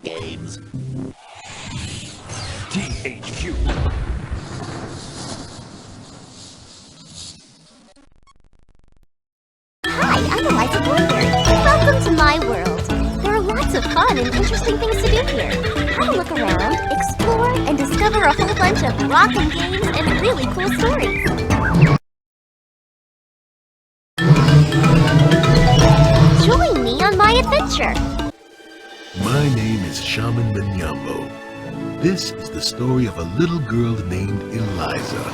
Games. THQ. Hi, I'm Eliza Thornberry. Welcome to my world. There are lots of fun and interesting things to do here. Have a look around, explore, and discover a whole bunch of rockin' games and really cool stories. Join me on my adventure. My name is Shaman Benyambo. This is the story of a little girl named Eliza,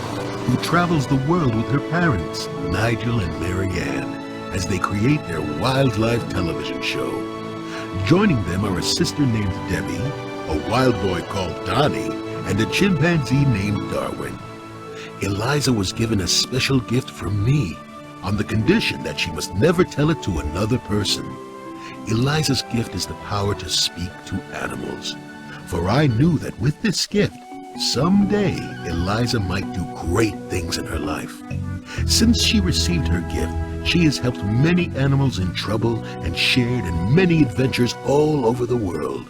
who travels the world with her parents, Nigel and Marianne, as they create their wildlife television show. Joining them are a sister named Debbie, a wild boy called Donnie, and a chimpanzee named Darwin. Eliza was given a special gift from me, on the condition that she must never tell it to another person. Eliza's gift is the power to speak to animals, for I knew that with this gift, someday Eliza might do great things in her life. Since she received her gift, she has helped many animals in trouble and shared in many adventures all over the world.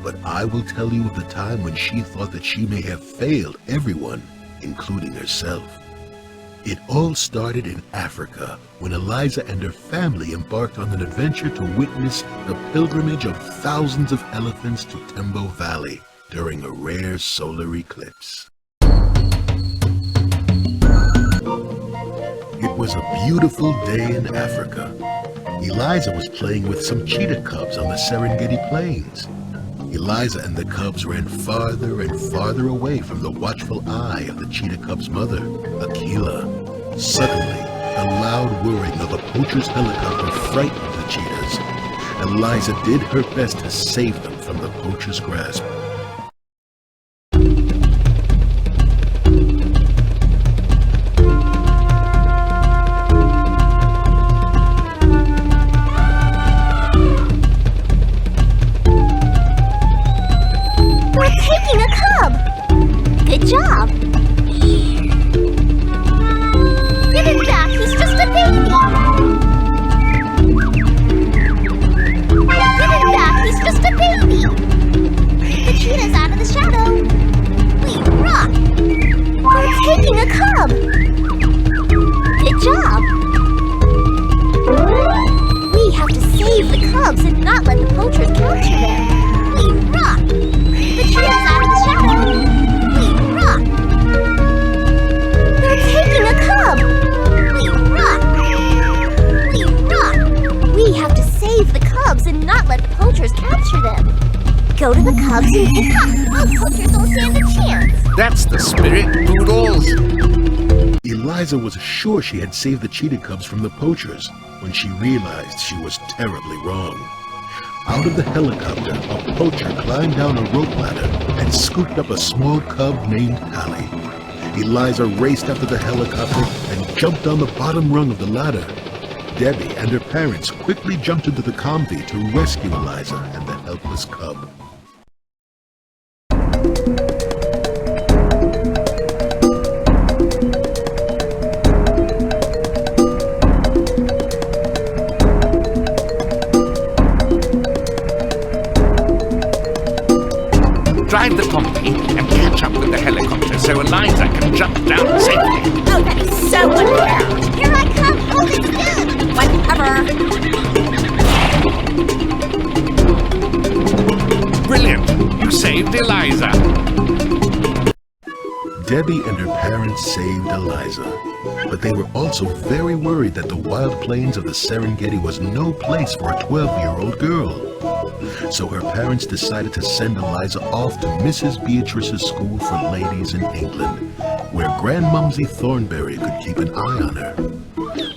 But I will tell you of the time when she thought that she may have failed everyone, including herself. It all started in Africa, when Eliza and her family embarked on an adventure to witness the pilgrimage of thousands of elephants to Tembo Valley during a rare solar eclipse. It was a beautiful day in Africa. Eliza was playing with some cheetah cubs on the Serengeti Plains. Eliza and the cubs ran farther and farther away from the watchful eye of the cheetah cub's mother, Akila. Suddenly, the loud whirring of a poacher's helicopter frightened the cheetahs. Eliza did her best to save them from the poacher's grasp. Good job! Give him back, he's just a baby! Give him back, he's just a baby! The cheetah's out of the shadow! We rock! We're taking a cub! Good job! We have to save the cubs and not let the poachers capture them! We rock! The cheetah's out of the shadow! We're taking a cub! We rock! We rock! We have to save the cubs and not let the poachers capture them. Go to the cubs and pick up! Oh, poachers don't stand a chance! That's the spirit, Poodles! Eliza was sure she had saved the cheetah cubs from the poachers when she realized she was terribly wrong. Out of the helicopter, a poacher climbed down a rope ladder and scooped up a small cub named Hallie. Eliza raced after the helicopter and jumped on the bottom rung of the ladder. Debbie and her parents quickly jumped into the Comfy to rescue Eliza and the helpless cub. Drive the Comfy and catch up with the helicopter so Eliza can jump down safely. Oh, that is so unfair! Here I come! Hold it still! Whatever! Brilliant! You saved Eliza! Debbie and her parents saved Eliza, but they were also very worried that the wild plains of the Serengeti was no place for a 12-year-old girl. So her parents decided to send Eliza off to Mrs. Beatrice's school for ladies in England, where Grandmumsy Thornberry could keep an eye on her.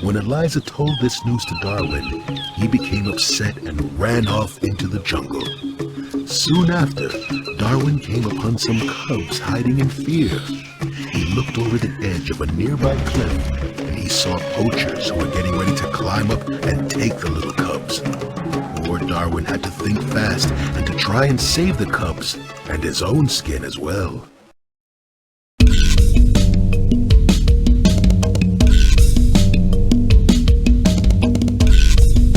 When Eliza told this news to Darwin, he became upset and ran off into the jungle. Soon after, Darwin came upon some cubs hiding in fear. He looked over the edge of a nearby cliff, and he saw poachers who were getting ready to climb up and take the little cubs. Poor Darwin had to think fast and to try and save the cubs, and his own skin as well.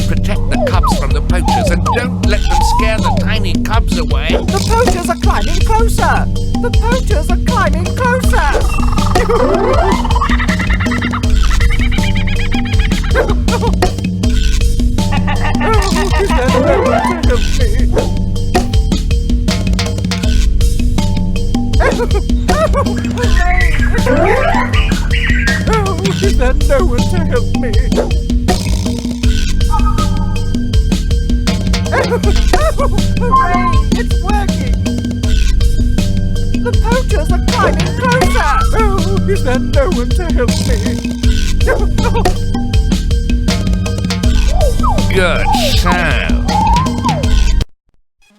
Protect closer! The poachers are climbing closer! Is there no one to help me? Is there no one to help me? Hooray! It's working! The poachers are climbing closer! Oh, is there no one to help me? Good sound.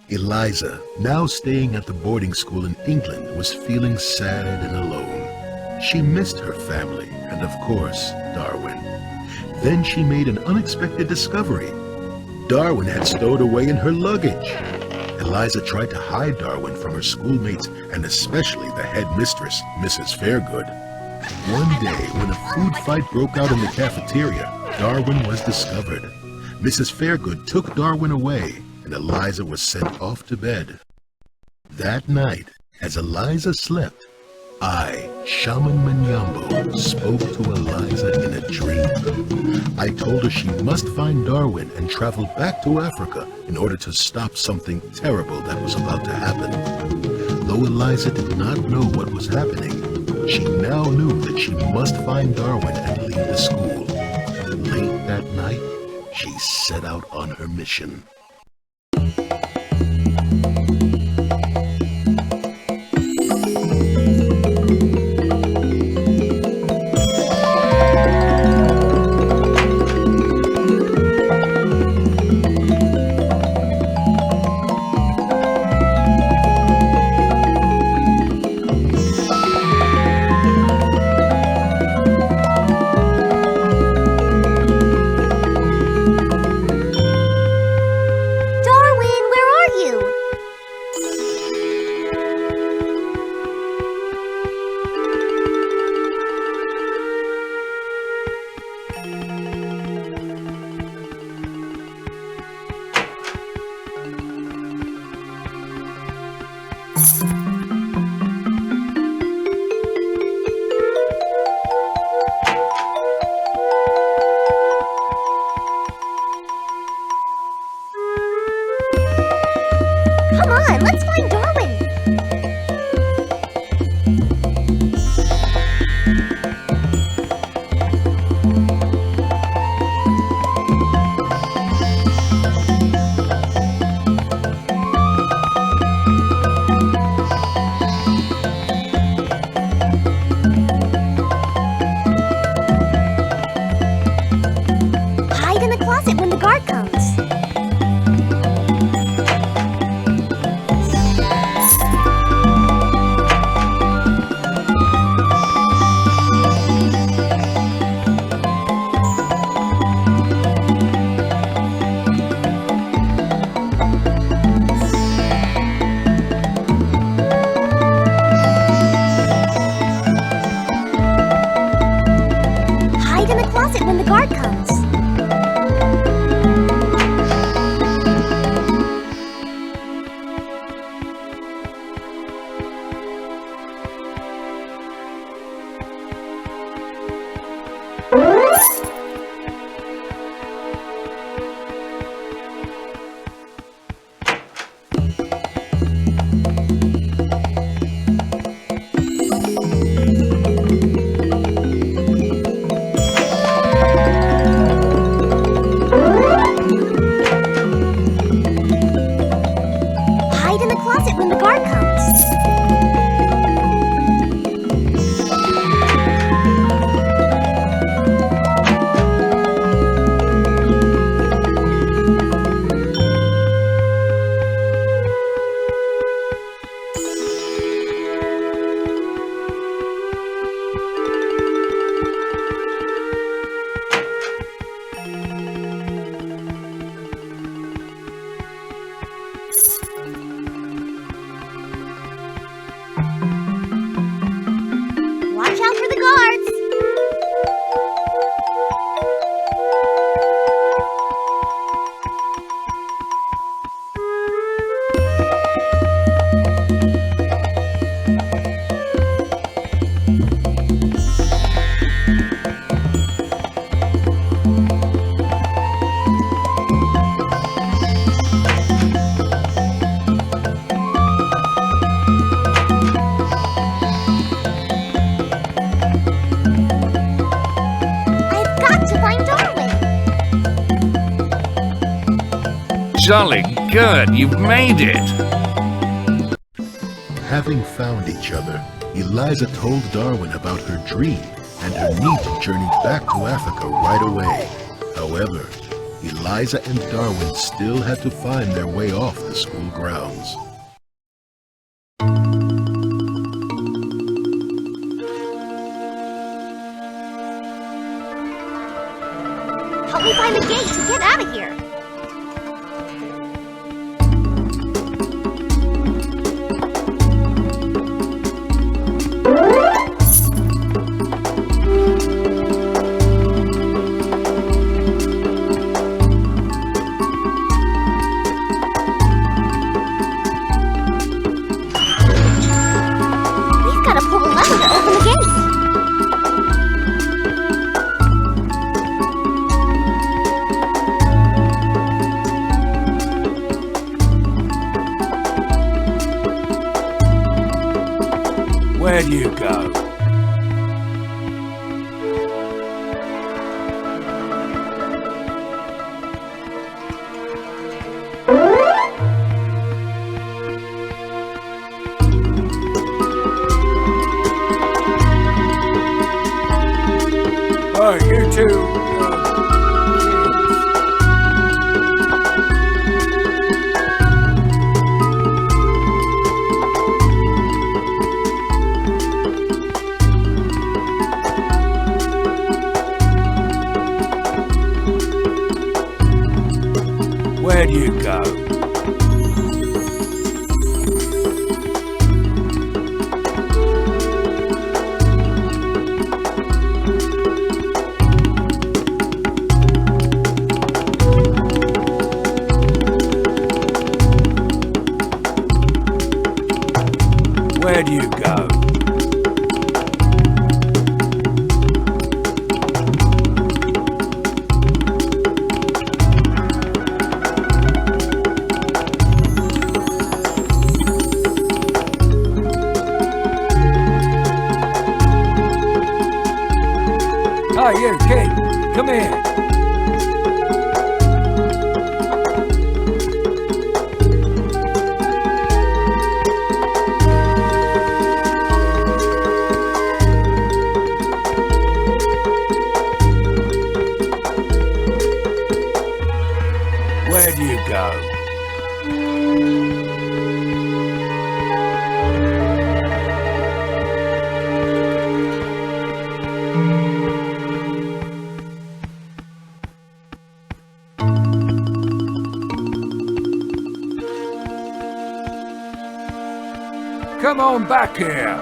Eliza, now staying at the boarding school in England, was feeling sad and alone. She missed her family and, of course, Darwin. Then she made an unexpected discovery. Darwin had stowed away in her luggage. Eliza tried to hide Darwin from her schoolmates and especially the headmistress, Mrs. Fairgood. One day, when a food fight broke out in the cafeteria, Darwin was discovered. Mrs. Fairgood took Darwin away, and Eliza was sent off to bed. That night, as Eliza slept, I, Shaman Manyambo, spoke to Eliza in a dream. I told her she must find Darwin and travel back to Africa in order to stop something terrible that was about to happen. Though Eliza did not know what was happening, she now knew that she must find Darwin and leave the school. Late that night, she set out on her mission. Come on, let's find Darwin. Hide in the closet when the guard comes. Hide in the closet when the guard comes. jolly good. You've made it. Having found each other, Eliza told Darwin about her dream and her need to journey back to Africa right away. However, Eliza and Darwin still had to find their way off the school grounds. Help me find the gate to get out of here. We've got to pull the lever to open the gate. Where do you go? Oh, you two. Where do you go? Where do you go? Oh, you kid, come here. Where do you go? Come on back here.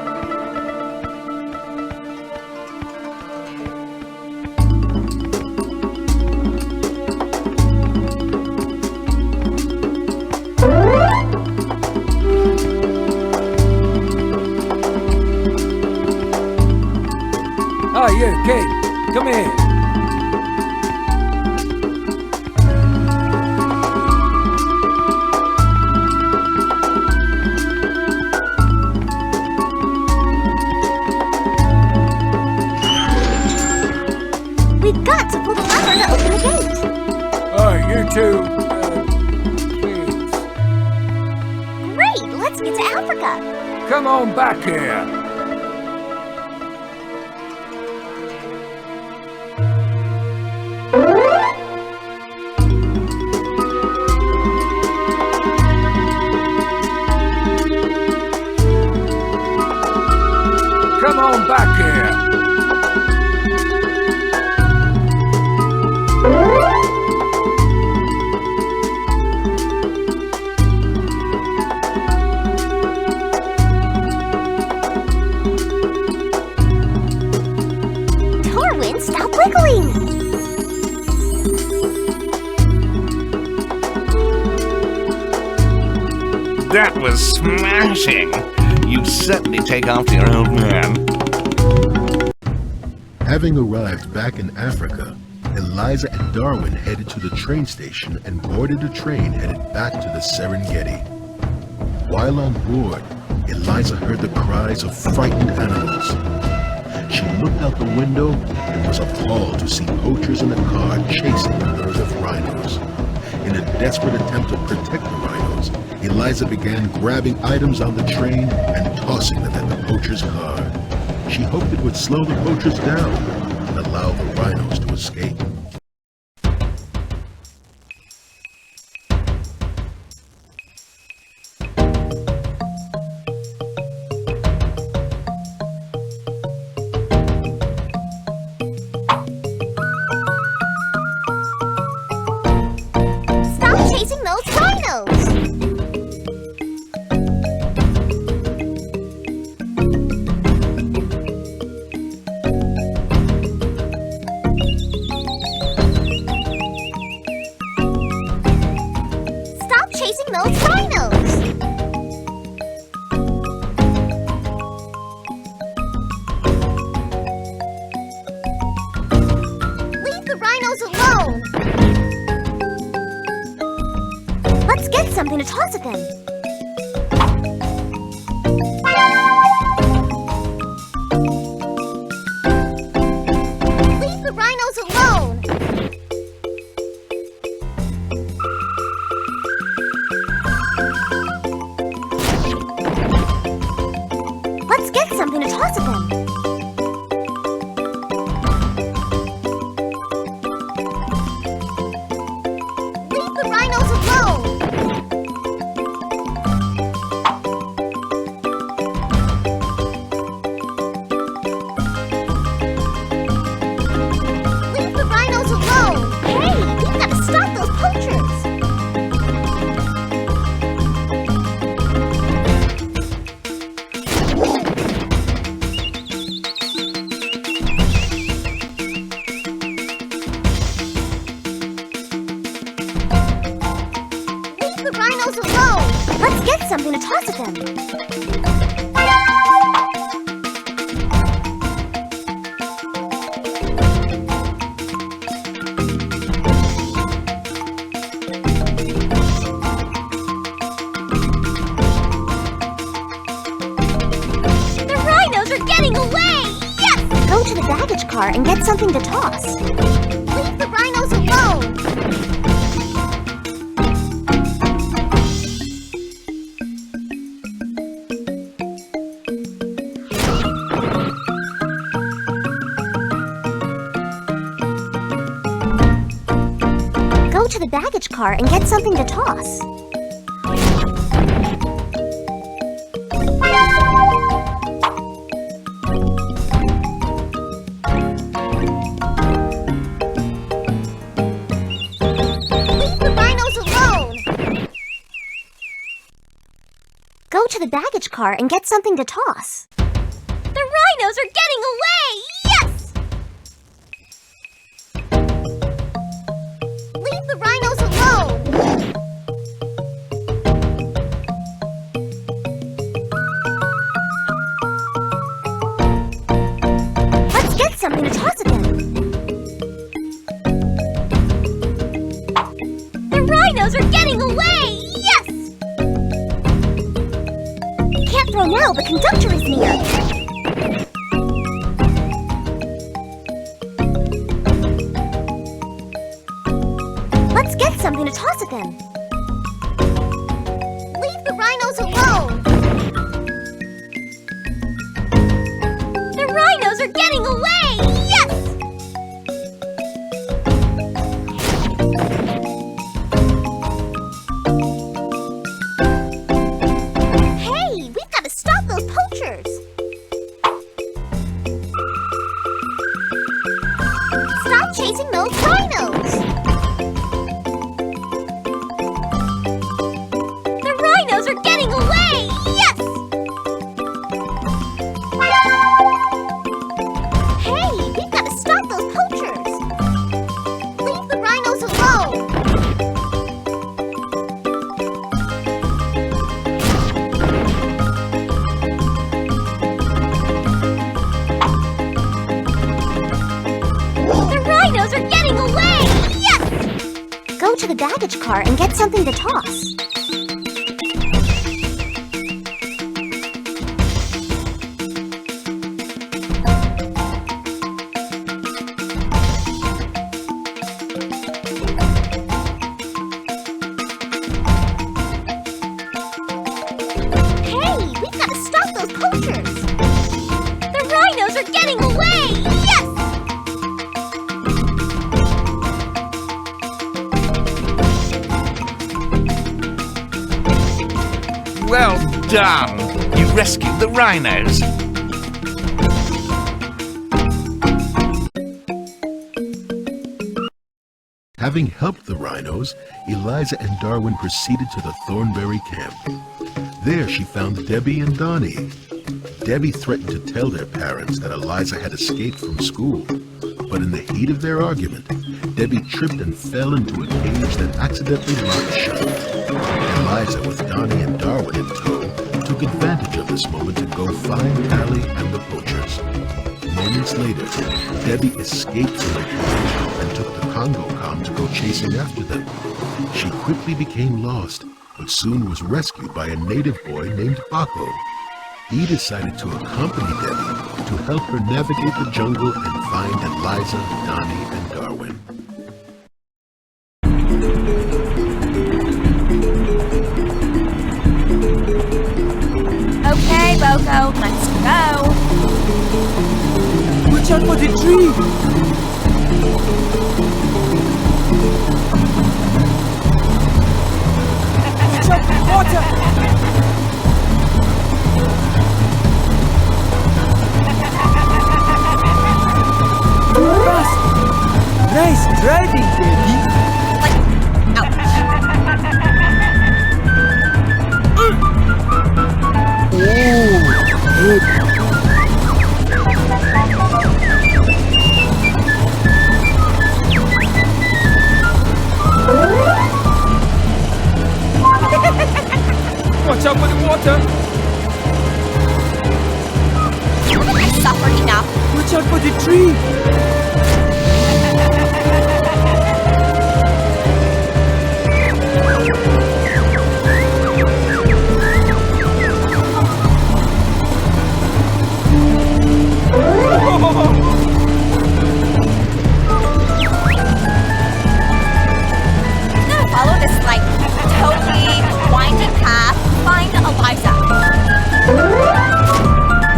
Oh, you kid, come here. We've got to pull the lever to open the gate. Oh, you two. Kids. Great, let's get to Africa. Come on back here. Come on back here. Darwin, stop wiggling. That was smashing. You certainly take after your old man. Having arrived back in Africa, Eliza and Darwin headed to the train station and boarded a train headed back to the Serengeti. While on board, Eliza heard the cries of frightened animals. She looked out the window and was appalled to see poachers in a car chasing a herd of rhinos. In a desperate attempt to protect the rhinos, Eliza began grabbing items on the train and tossing them at the poacher's car. She hoped it would slow the poachers down and allow the rhinos to escape. Stop chasing those rhinos! Stop chasing those rhinos! Leave the rhinos alone! Let's get something to toss at them. Leave the rhinos alone! Let's get something to toss at them. Leave the rhinos alone! Leave the rhinos alone! Hey, we've got to stop those poachers! Leave the rhinos alone! Let's get something to toss at them. The rhinos are getting away! Yes! Go to the baggage car and get something to toss. Leave the rhinos alone! Go to the baggage car and get something to toss. Leave the rhinos alone! Go to the baggage car and get something to toss. The rhinos are getting away! Yes! Leave the rhinos alone! Let's get something to toss at them. The rhinos are getting away! Yes! Can't throw now, the conductor is near. Let's get something to toss at them. Leave the rhinos alone! The rhinos are getting away! Yes! Hey, we've got to stop those poachers! Stop chasing those rhinos! The rhinos are getting away! Yes! Hey, we've got to stop those poachers! Leave the rhinos alone! The rhinos are getting away! Yes! Go to the baggage car and get something to toss. Well done. You rescued the rhinos. Having helped the rhinos, Eliza and Darwin proceeded to the Thornberry camp. There she found Debbie and Donnie. Debbie threatened to tell their parents that Eliza had escaped from school, but in the heat of their argument, Debbie tripped and fell into a cage that accidentally locked shut. Eliza, with Donnie and Darwin in tow, took advantage of this moment to go find Tally and the Poachers. Moments later, Debbie escaped from the cage and took the Congo-Com to go chasing after them. She quickly became lost, but soon was rescued by a native boy named Baco. He decided to accompany Debbie to help her navigate the jungle and find Eliza, Donnie, and Darwin. Okay, Boko, let's go. Watch out for the tree! Watch out for water! Fast! Nice driving, Debbie! Watch out for the water! I suffered enough. Watch out for the tree! Follow this, like, totally winding path. Find Eliza.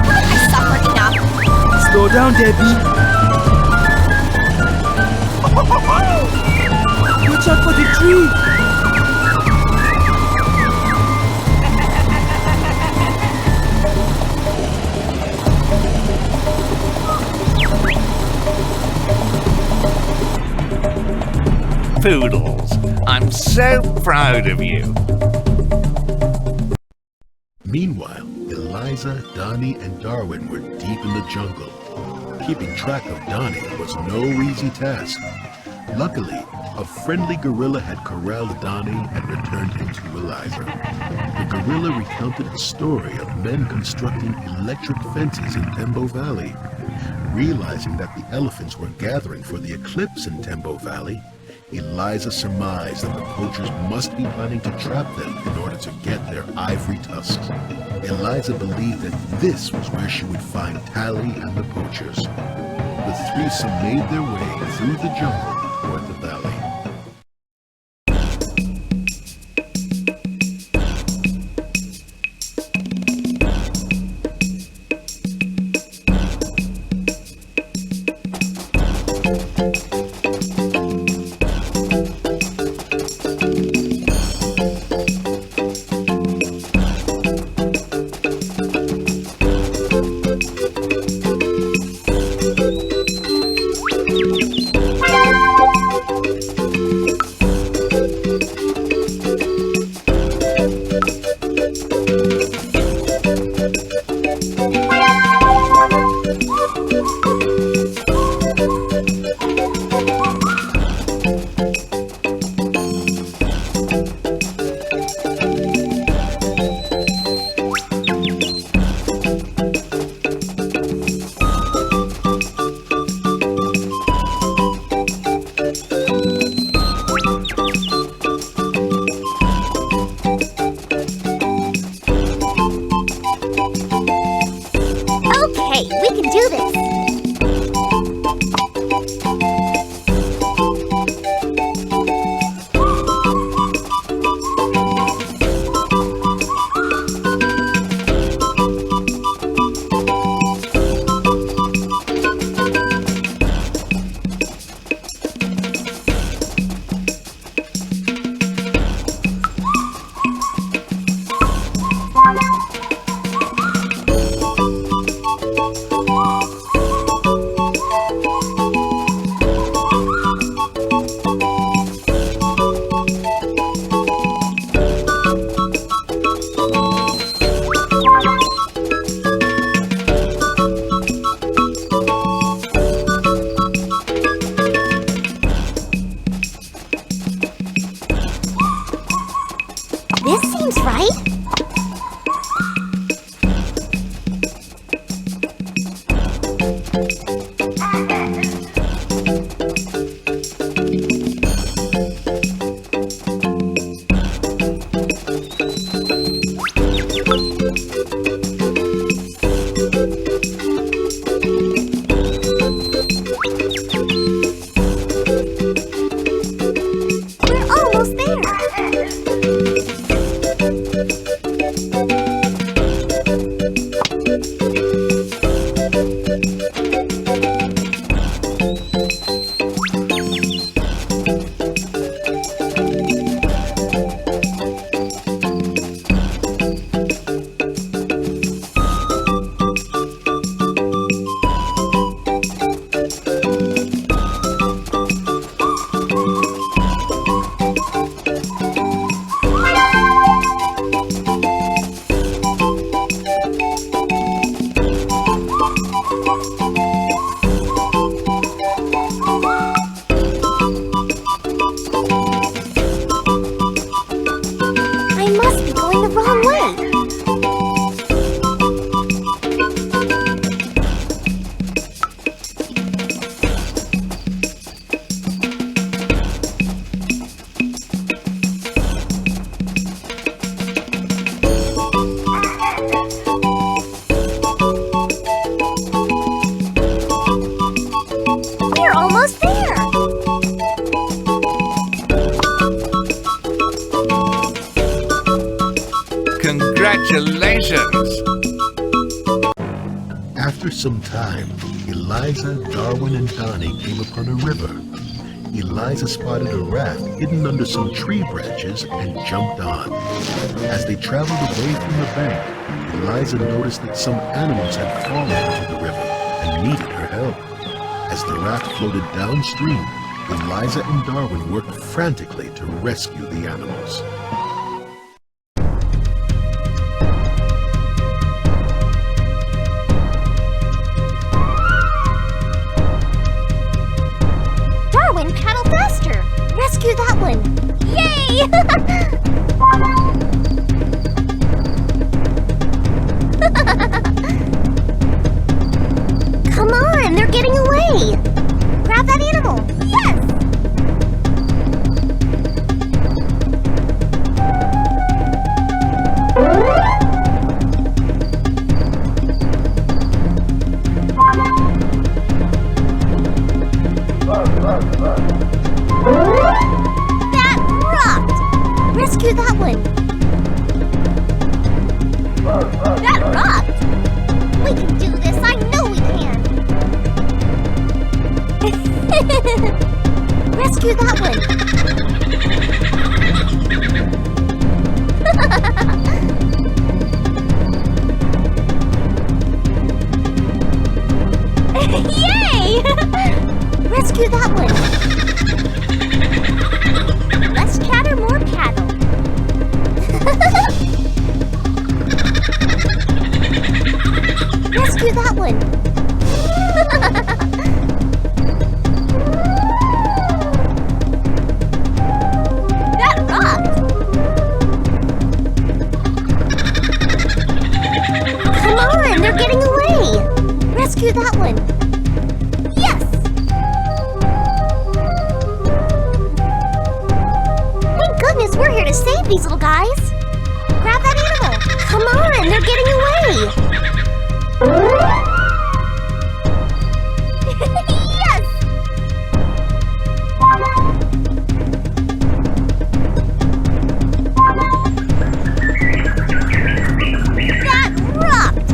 I suffered enough. Slow down, Debbie! Watch out for the tree! Poodles, I'm so proud of you. Meanwhile, Eliza, Donnie, and Darwin were deep in the jungle. Keeping track of Donnie was no easy task. Luckily, a friendly gorilla had corralled Donnie and returned him to Eliza. The gorilla recounted a story of men constructing electric fences in Tembo Valley. Realizing that the elephants were gathering for the eclipse in Tembo Valley, Eliza surmised that the poachers must be planning to trap them in order to get their ivory tusks. Eliza believed that this was where she would find Tally and the poachers. The threesome made their way through the jungle toward the valley. seems right. We're almost there. I must be going the wrong way. We're almost there. Congratulations! After some time, Eliza, Darwin, and Donnie came upon a river. Eliza spotted a raft hidden under some tree branches and jumped on. As they traveled away from the bank, Eliza noticed that some animals had fallen into the river and needed her help. As the raft floated downstream, Eliza and Darwin worked frantically to rescue the animals. Darwin, paddle faster. Rescue that one. Yay! Come on, they're getting away. Grab that animal. Yes! That rocked! Rescue that one. That rocked! We can do this, I know we can! Rescue that one! Yay! Rescue that one! Less chatter, more paddle. Rescue that one! That rocked! Come on, they're getting away! Rescue that one! Yes! Thank goodness we're here to save these little guys! Grab that animal! Come on, they're getting away! Yes! That rocked!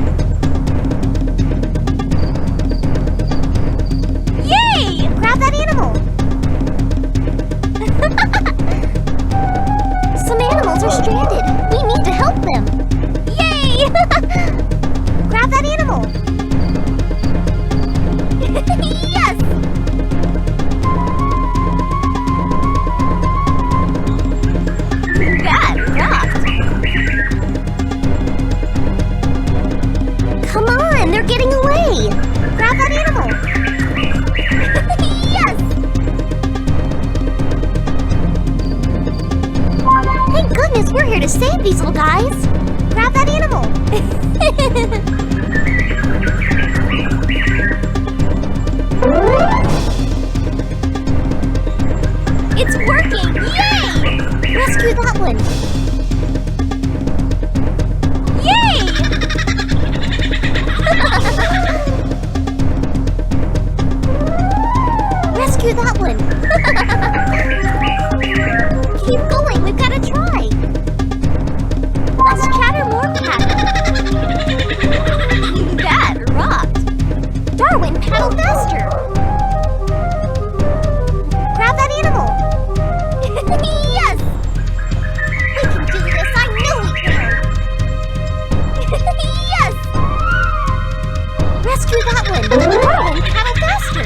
Yay! Grab that animal! Some animals are stranded. We need to help them. Yay! Grab that animal. here to save these little guys. Grab that animal. It's working! Yay! Rescue that one. Yay! Rescue that one. Keep going, we've got to try. Less chatter, more paddle. That rocked. Darwin, paddle faster. Grab that animal. Yes! We can do this, I know we can. Yes! Rescue that one. Darwin, paddle faster.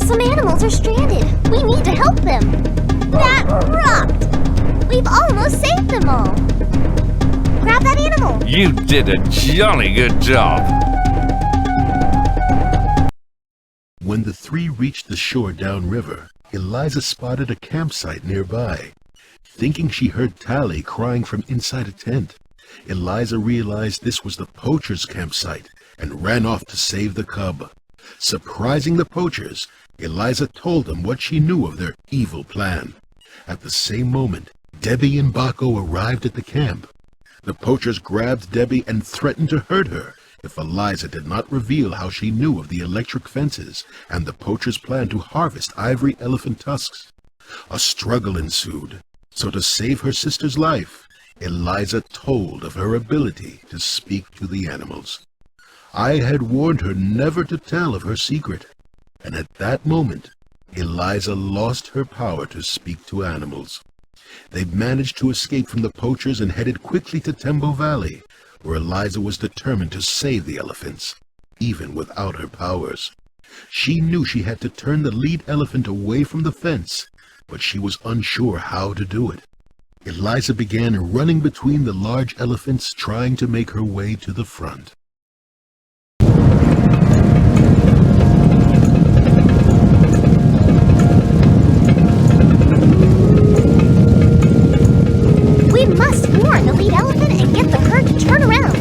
Some animals are stranded. We need to help them. That rocked! We've almost saved them all. Grab that animal. You did a jolly good job. When the three reached the shore downriver, Eliza spotted a campsite nearby. Thinking she heard Tally crying from inside a tent, Eliza realized this was the Poachers' campsite and ran off to save the cub. Surprising the Poachers, Eliza told them what she knew of their evil plan. At the same moment, Debbie and Baco arrived at the camp. The Poachers grabbed Debbie and threatened to hurt her if Eliza did not reveal how she knew of the electric fences and the Poachers' plan to harvest ivory elephant tusks. A struggle ensued, so to save her sister's life, Eliza told of her ability to speak to the animals. I had warned her never to tell of her secret, and at that moment, Eliza lost her power to speak to animals. They managed to escape from the Poachers and headed quickly to Tembo Valley, where Eliza was determined to save the elephants, even without her powers. She knew she had to turn the lead elephant away from the fence, but she was unsure how to do it. Eliza began running between the large elephants, trying to make her way to the front. We must warn the lead elephant and get the herd to turn around.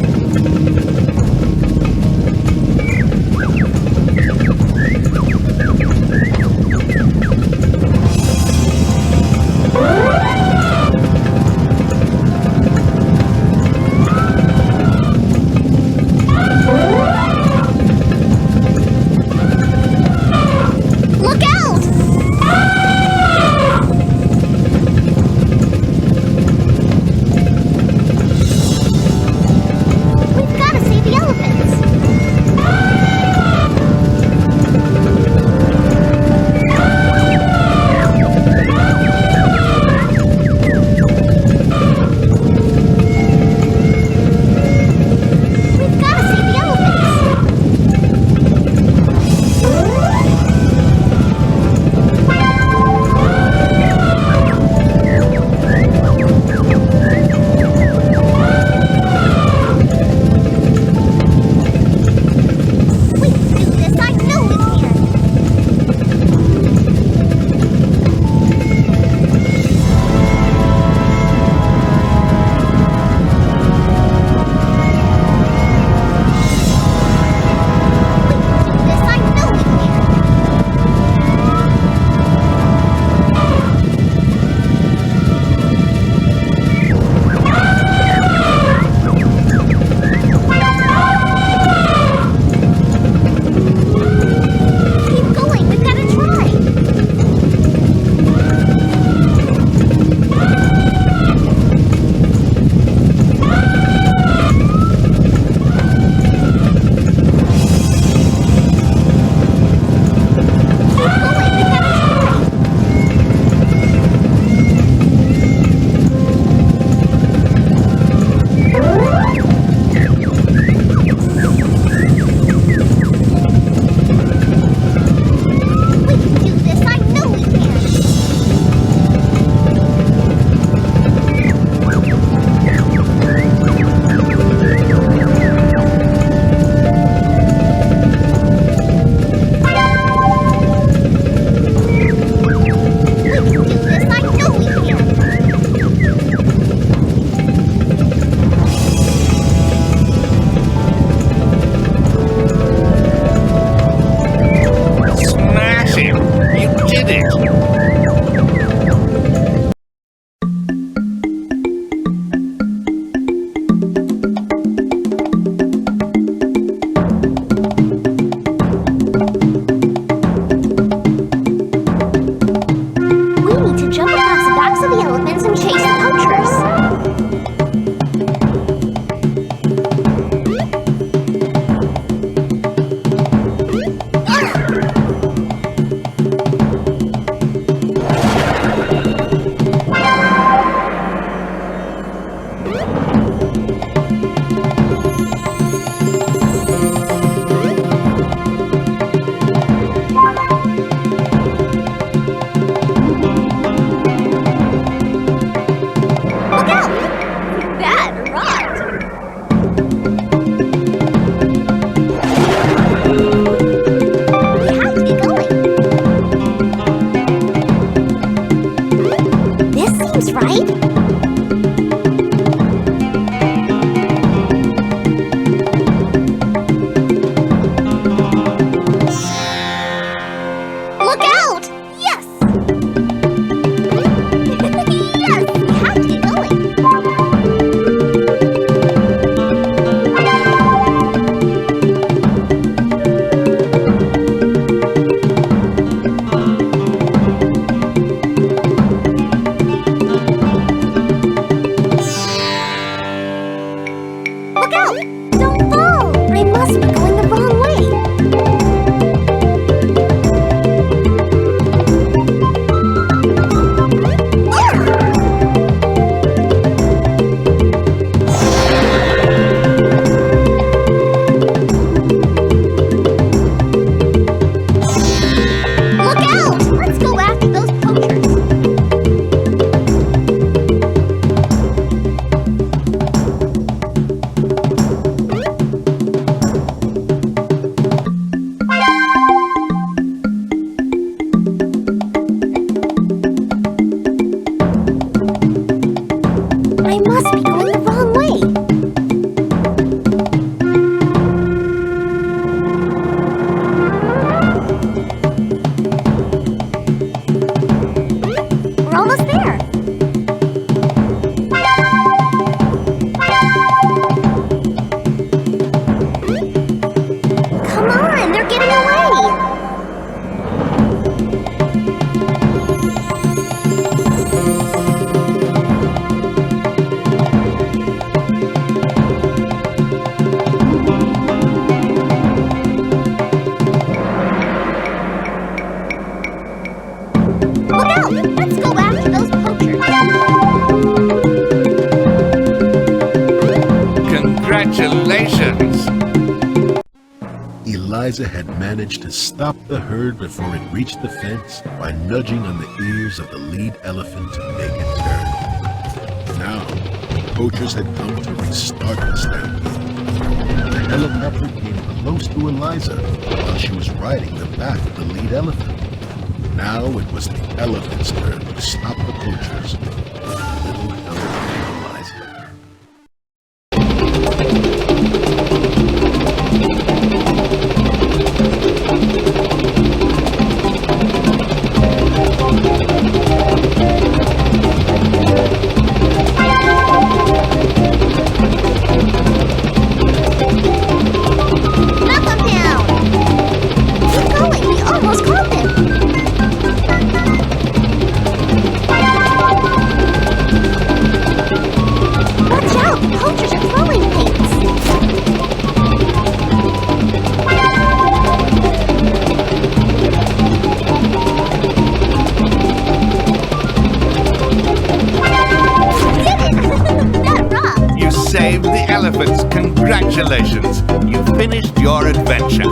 Eliza had managed to stop the herd before it reached the fence by nudging on the ears of the lead elephant to make it turn. Now, the poachers had come to restart the stampede. The helicopter came close to Eliza while she was riding the back of the lead elephant. Now it was the elephant's turn to stop the poachers. The little elephant Eliza. Saved the elephants. Congratulations. You finished your adventure.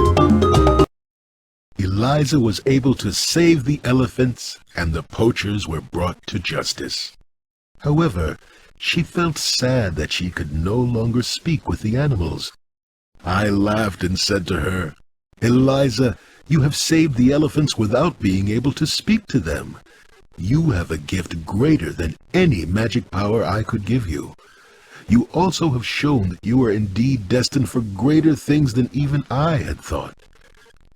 Eliza was able to save the elephants, and the poachers were brought to justice. However, she felt sad that she could no longer speak with the animals. I laughed and said to her, "Eliza, you have saved the elephants without being able to speak to them. You have a gift greater than any magic power I could give you. You also have shown that you are indeed destined for greater things than even I had thought.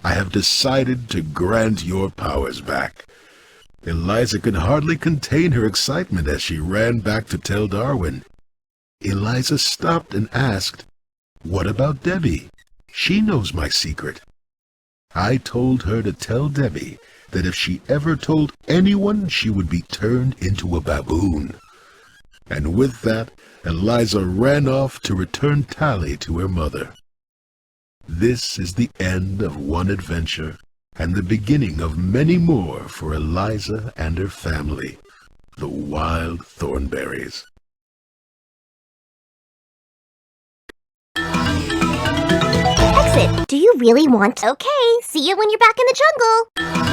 I have decided to grant your powers back." Eliza could hardly contain her excitement as she ran back to tell Darwin. Eliza stopped and asked, "What about Debbie? She knows my secret." I told her to tell Debbie that if she ever told anyone, she would be turned into a baboon. And with that, Eliza ran off to return Tally to her mother. This is the end of one adventure, and the beginning of many more for Eliza and her family, the wild Thornberrys. Exit. Do you really want to? Okay, see you when you're back in the jungle.